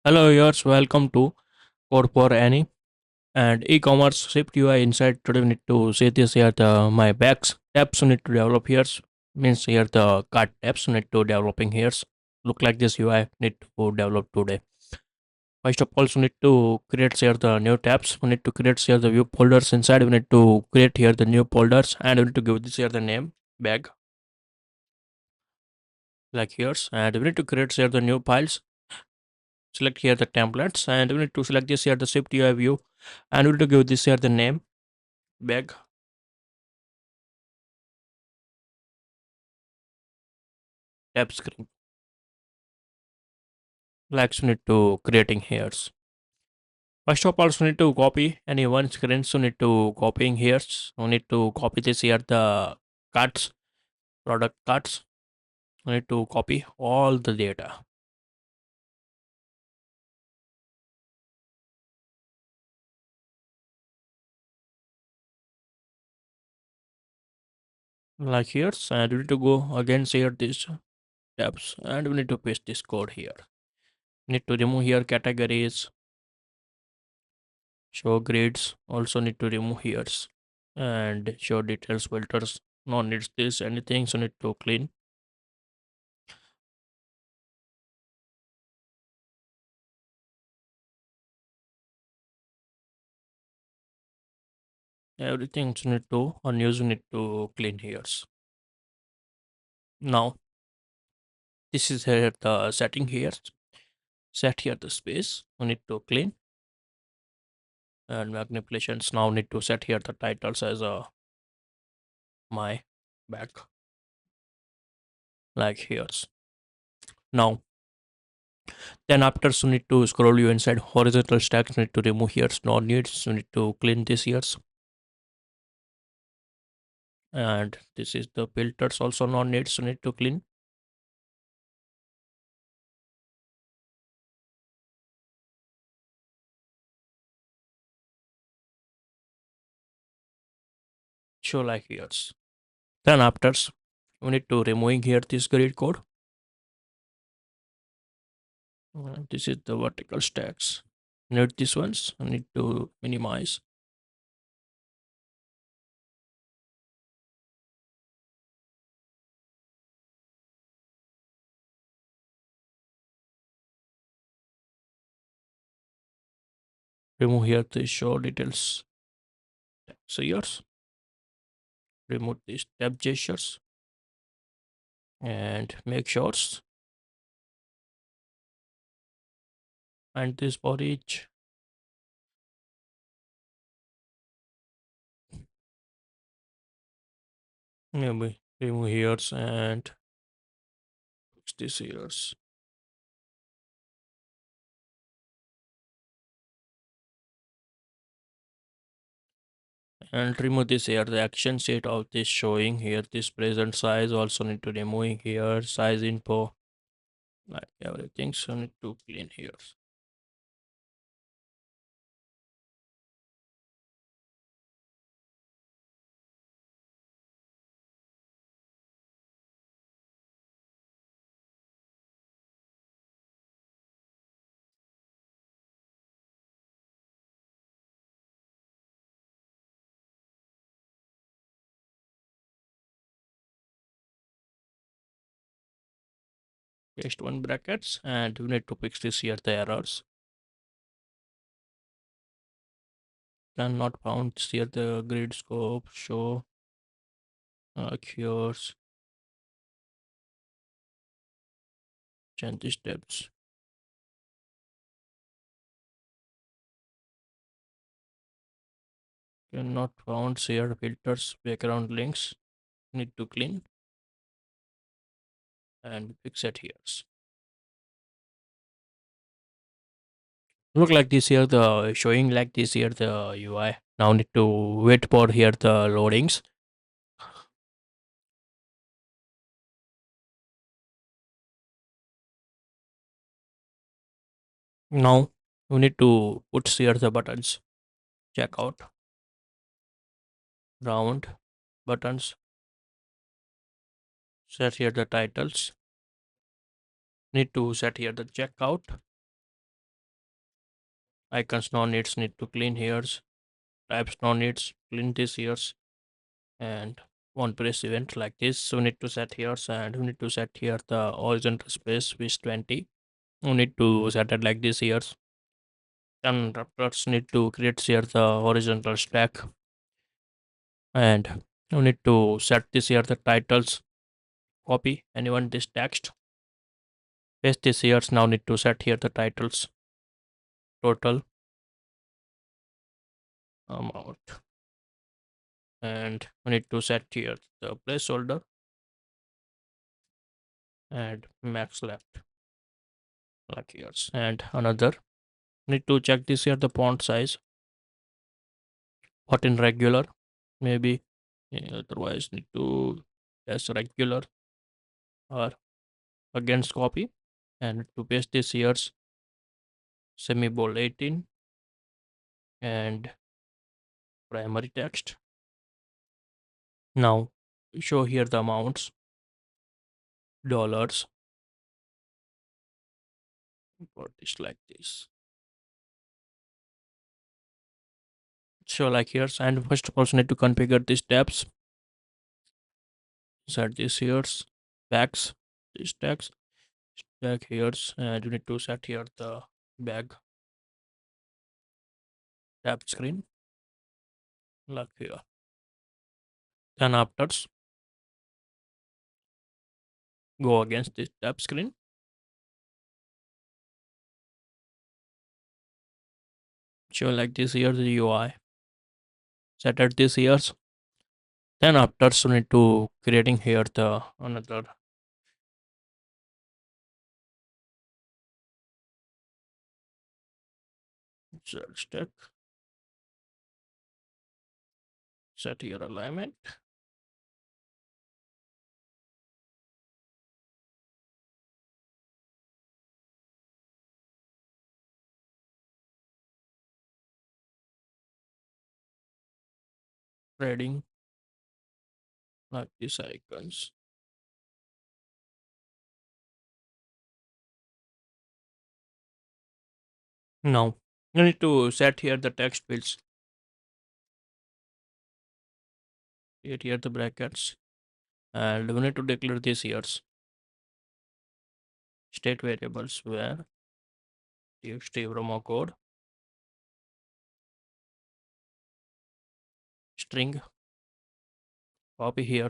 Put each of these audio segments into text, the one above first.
Hello, yours. Welcome to CodeForAny and e-commerce SwiftUI inside. Today we need to see this here the my backs tabs you need to develop here means here the cart tabs you need to developing here. Look like this UI need to develop today. First of all, you need to create here the new tabs. We need to create here the view folders inside. We need to create here the new folders and we need to give this here the name bag like here and we need to create here the new files. Select here the templates and we need to select this here the SwiftUI view and we need to give this here the name bag tab screen like you need to creating here. First of all, you need to copy any one screen. So need to copying here. You need to copy this here the cards, product cards. You need to copy all the data like here. And we need to go again here these tabs and we need to paste this code here. Need to remove here categories, show grids. Also need to remove here and show details filters. No needs this anything. So need to clean everything. So need to unused need to clean here. Now this is here the setting here. Set here the space. We need to clean and manipulations. Now need to set here the titles as a my back like here. Now then after you need to scroll you inside horizontal stacks. Need to remove here. No needs. You need to clean this here. And this is the filters also no needs. You need to clean. Show like here. Then after we need to removing here this grid code. This is the vertical stacks. Need these ones. I need to minimize. Remove here the show details. So yours. Remove these tab gestures and make sure and this for each. Maybe remove here and fix this here. And remove this here the action set of this showing here this present size also need to removing here size info like everything so need to clean here. Paste one brackets and we need to fix this here the errors. Then not found here the grid scope show cures change the steps. Cannot found here filters background links need to clean and fix it here. Look like this here the showing like this here the UI. Now need to wait for here the loadings. Now we need to put here the buttons checkout round buttons, set here the titles, need to set here the checkout Icons no needs need to clean here. Types no needs clean this here. And one press event like this we need to set here, and we need to set here the horizontal space with 20. We need to set it like this here. And raptors need to create here the horizontal stack, and we need to set this here the titles. Copy anyone this text, paste this here. Now need to set here the titles, total amount, and we need to set here the placeholder and max left like here. And another need to check this here the font size, what in regular maybe. Otherwise need to as regular or against copy, and to paste this here semi bold 18 and primary text. Now show here the amounts, dollars, for this like this. So like here, and first of all need to configure these tabs. Set this here, bags, this tags, back here, and you need to set here the bag tab screen like here. Then after go against this tab screen. Show like this here the UI. Set at this here. Then after you need to creating here the another stack. Set here alignment. Trading like these icons. Now you need to set here the text fields. Create here the brackets, and we need to declare these years state variables where txt promo code string, copy here,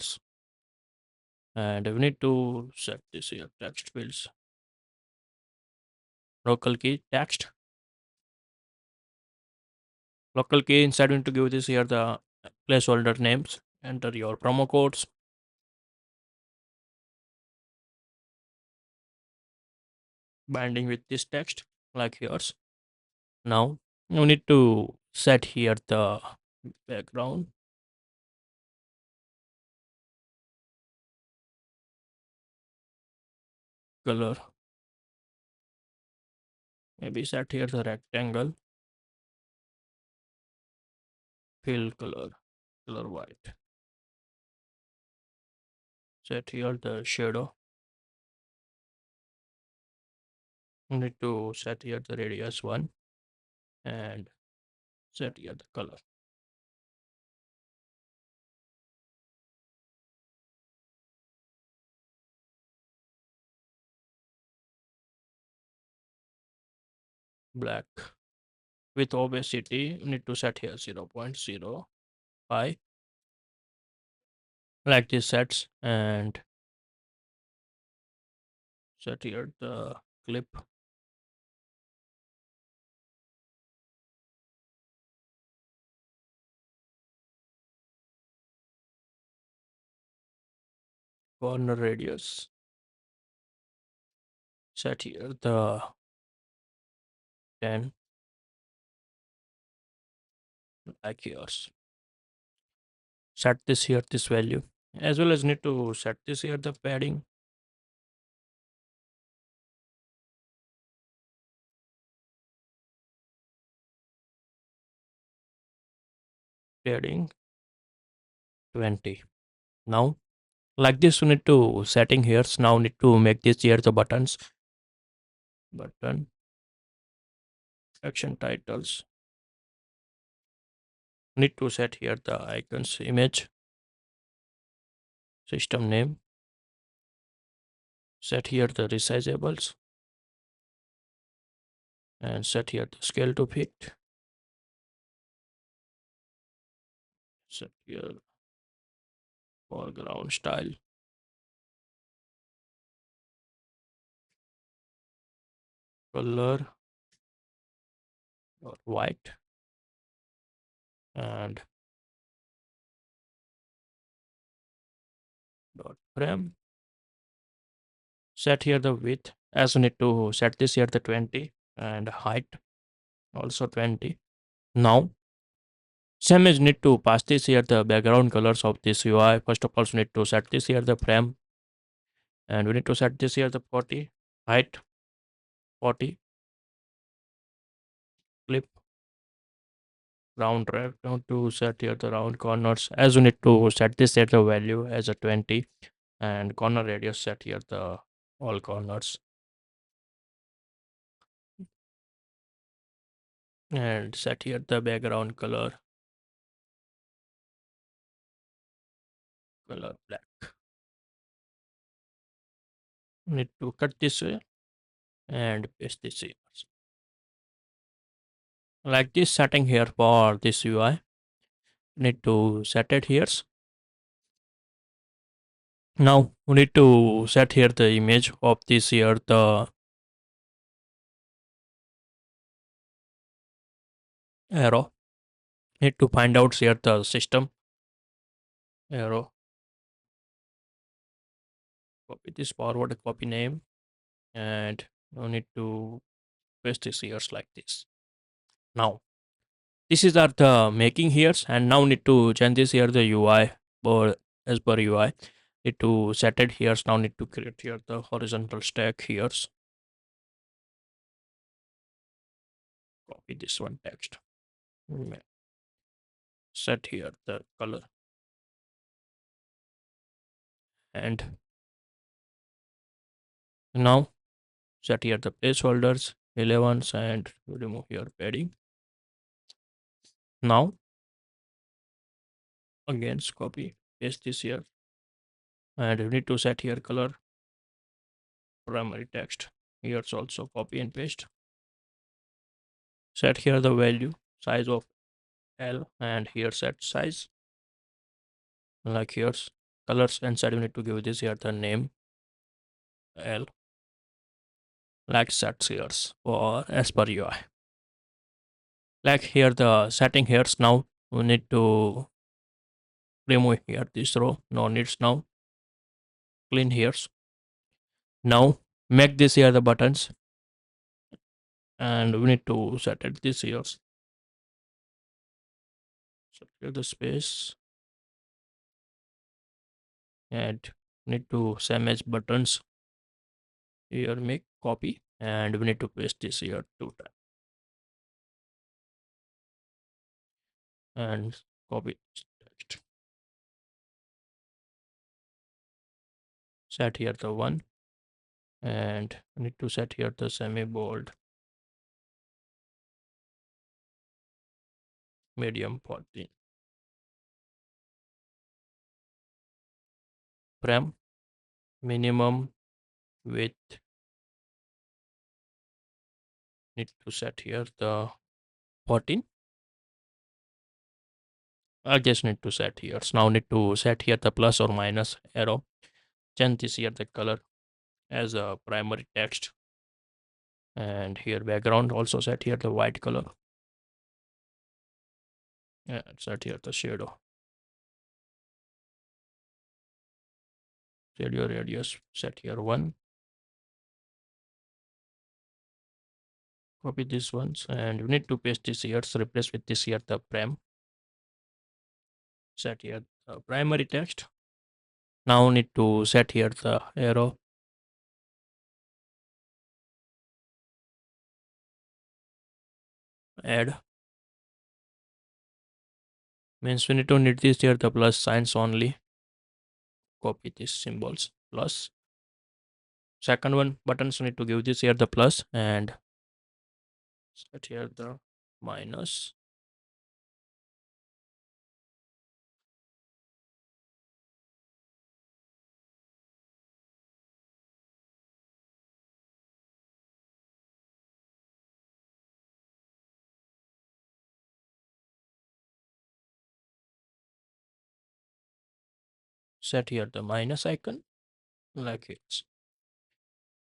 and we need to set this here text fields, local key text, local key inside we need to give this here the placeholder names, enter your promo codes, binding with this text like yours. Now you need to set here the background, color, maybe set here the rectangle, fill color, color white, set here the shadow. You need to set here the radius 1 and set here the color. Black. With opacity, you need to set here 0.05 like this sets, and set here the clip, corner radius, set here the 10 like yours. Set this here this value, as well as need to set this here the padding, padding 20. Now like this you need to setting here. Now need to make this here the buttons, button action titles. Need to set here the icons image, system name, set here the resizables, and set here the scale to fit, set here foreground style, color or white, and dot frame. Set here the width, as we need to set this here the 20, and height also 20. Now same as need to pass this here the background colors of this UI. First of all, we need to set this here the frame, and we need to set this here the 40, height 40, clip round right now to set here the round corners, as we need to set this here the value as a 20, and corner radius set here the all corners, and set here the background color black. Need to cut this way and paste this here. Like this setting here for this UI, need to set it here. Now we need to set here the image of this here the arrow. Need to find out here the system arrow. Copy this forward, copy name, and we need to paste this here like this. Now this is our the making here, and now need to change this here the UI or as per UI. Need to set it here. Now need to create here the horizontal stack here. Copy this one text. Set here the color, and now set here the placeholders 11s and remove here padding. Now again copy paste this here, and we need to set here color primary text. Here's also copy and paste. Set here the value size of L, and here set size. Like here's colors, and set we need to give this here the name L. Like set here for as per UI. Like here the setting here. Now we need to remove here this row, no needs. Now clean here. Now make this here the buttons, and we need to set it this here. Set here the space, and need to same as buttons here, make copy, and we need to paste this here 2 times, and copy text. Set here the 1, and I need to set here the semi bold, medium 14. Frame minimum width, need to set here the 14. I just need to set here. So now need to set here the plus or minus arrow. Change this here the color as a primary text, and here background also set here the white color, and set here the shadow radius set here 1. Copy this ones, and we need to paste this here. So replace with this here the frame. Set here the primary text. Now need to set here the arrow, add, means we need to need this here the plus signs only. Copy these symbols plus. Second one buttons we need to give this here the plus, and Set here the minus. Set here the minus icon like it's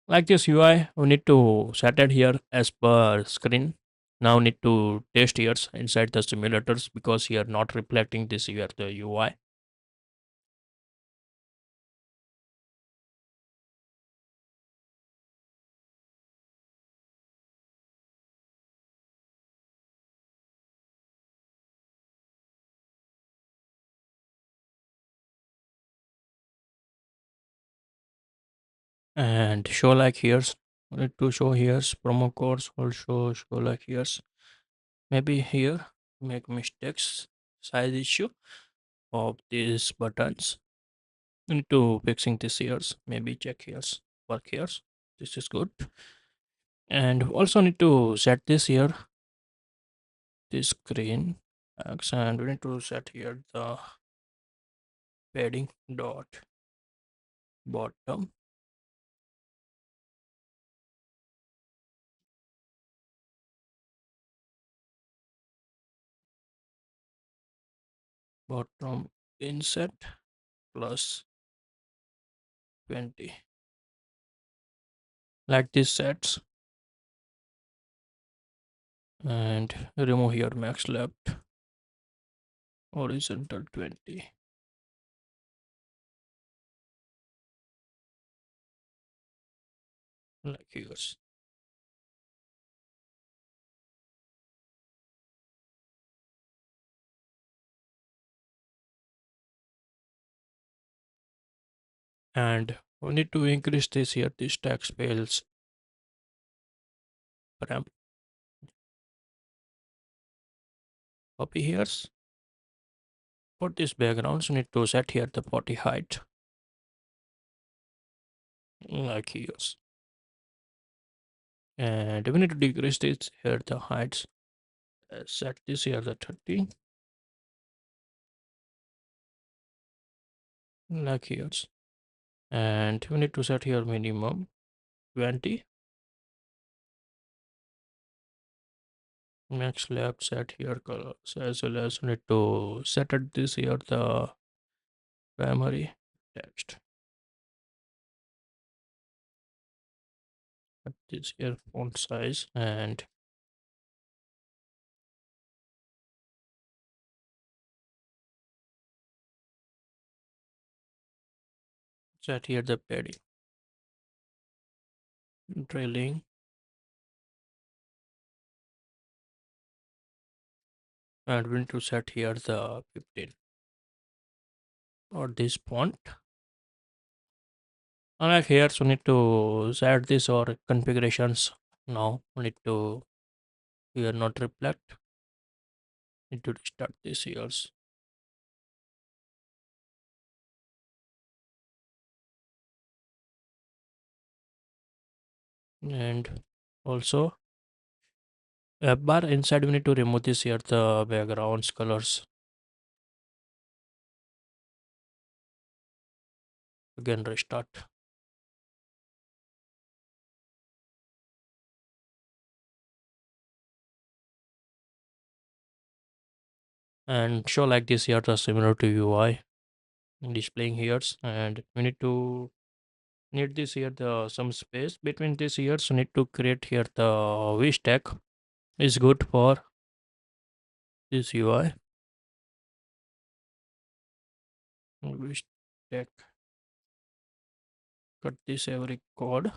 like this UI. We need to set it here as per screen. Now need to test here inside the simulators because here not reflecting this here the UI. And show like here's need to show here's promo codes also show like here's maybe here make mistakes size issue of these buttons. We need to fixing this here's maybe check here's work here's this is good. And also need to set this here this screen and we need to set here the padding dot bottom bottom inset plus 20 like this sets and remove here max left horizontal 20 like yours. And we need to increase this here this tag spells param copy here for this backgrounds we need to set here the body height like yours. And we need to decrease this here the heights. Set this here the 30 like yours. And we need to set here minimum 20 max left set here colors as well as we need to set it this here the primary text at this here font size and set here the padding drilling and we need to set here the 15 or this font. Unlike here, so we need to set this or configurations. Now we need to here not reflect. Need to restart this here and also app bar inside we need to remove this here the backgrounds colors. Again restart. And show like this here the similar to UI displaying here and we need this here the some space between this here so need to create here the VStack is good for this UI. VStack cut this every code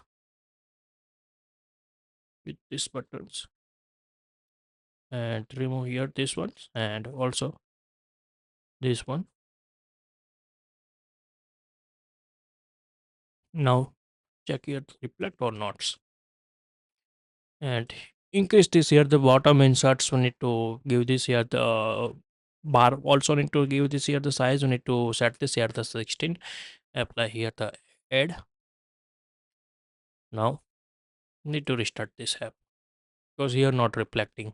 with these buttons and remove here this one and also this one. Now check here reflect or not and increase this here the bottom inserts we need to give this here the bar also need to give this here the size we need to set this here the 16 apply here the add. Now need to restart this app because here not reflecting.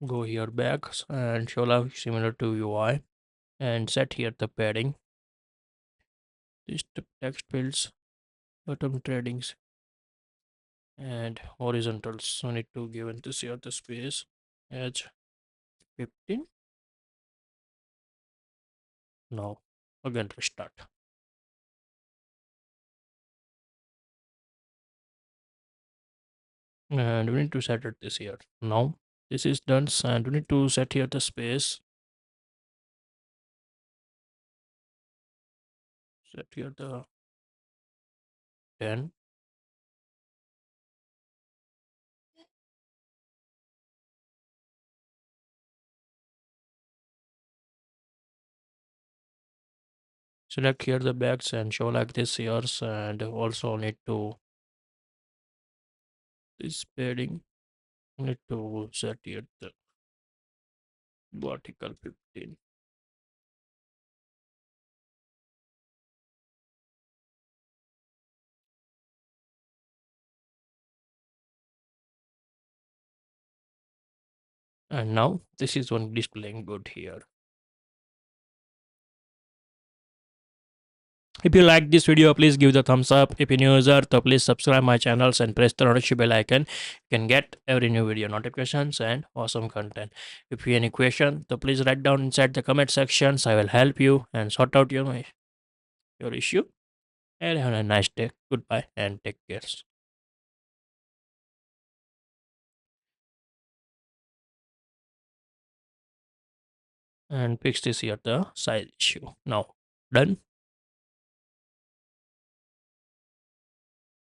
Go here back and show love similar to UI and set here the padding. This the text fields, bottom tradings and horizontals. So need to give it this here the space as 15. Now again restart. And we need to set it this here. Now this is done and we need to set here the space. Set here the 10. Select here the bags and show like this here, and also need to this padding need to set here the vertical 15. And now this is one displaying good here. If you like this video, please give the thumbs up. If you're new user, so please subscribe my channels and press the notification bell icon. You can get every new video notifications and awesome content. If you have any question, so please write down inside the comment sections. I will help you and sort out your issue. And have a nice day. Goodbye and take care. And fix this here the size issue. Now done.